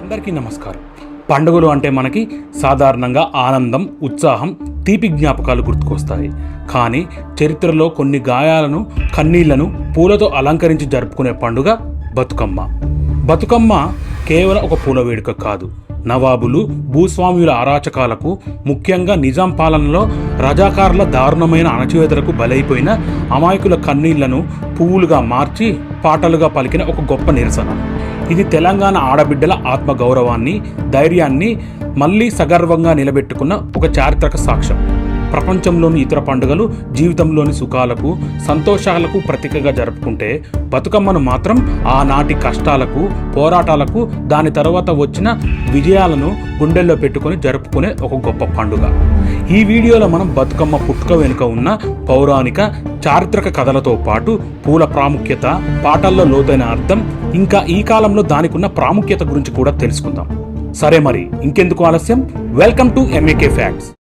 అందరికీ నమస్కారం. పండుగలు అంటే మనకి సాధారణంగా ఆనందం, ఉత్సాహం, తీపి జ్ఞాపకాలు గుర్తుకొస్తాయి. కానీ చరిత్రలో కొన్ని గాయాలను, కన్నీళ్లను పూలతో అలంకరించి జరుపుకునే పండుగ బతుకమ్మ. బతుకమ్మ కేవలం ఒక పూల వేడుక కాదు. నవాబులు, భూస్వాముల అరాచకాలకు, ముఖ్యంగా నిజాం పాలనలో రజాకారుల దారుణమైన అణచివేతలకు బలైపోయిన అమాయకుల కన్నీళ్లను పువ్వులుగా మార్చి పాటలుగా పలికిన ఒక గొప్ప నిరసన. ఇది తెలంగాణ ఆడబిడ్డల ఆత్మగౌరవాన్ని, ధైర్యాన్ని మళ్ళీ సగర్వంగా నిలబెట్టుకున్న ఒక చారిత్రక సాక్ష్యం. ప్రపంచంలోని ఇతర పండుగలు జీవితంలోని సుఖాలకు, సంతోషాలకు ప్రతీకగా జరుపుకుంటే బతుకమ్మను మాత్రం ఆనాటి కష్టాలకు, పోరాటాలకు, దాని తర్వాత వచ్చిన విజయాలను గుండెల్లో పెట్టుకొని జరుపుకునే ఒక గొప్ప పండుగ. ఈ వీడియోలో మనం బతుకమ్మ పుట్టుక వెనుక ఉన్న పౌరాణిక, చారిత్రక కథలతో పాటు పూల ప్రాముఖ్యత, పాటల్లో లోతైన అర్థం, ఇంకా ఈ కాలంలో దానికున్న ప్రాముఖ్యత గురించి కూడా తెలుసుకుందాం. సరే మరి ఇంకెందుకు ఆలస్యం, వెల్కమ్ టు ఎంఏకే ఫ్యాక్ట్స్.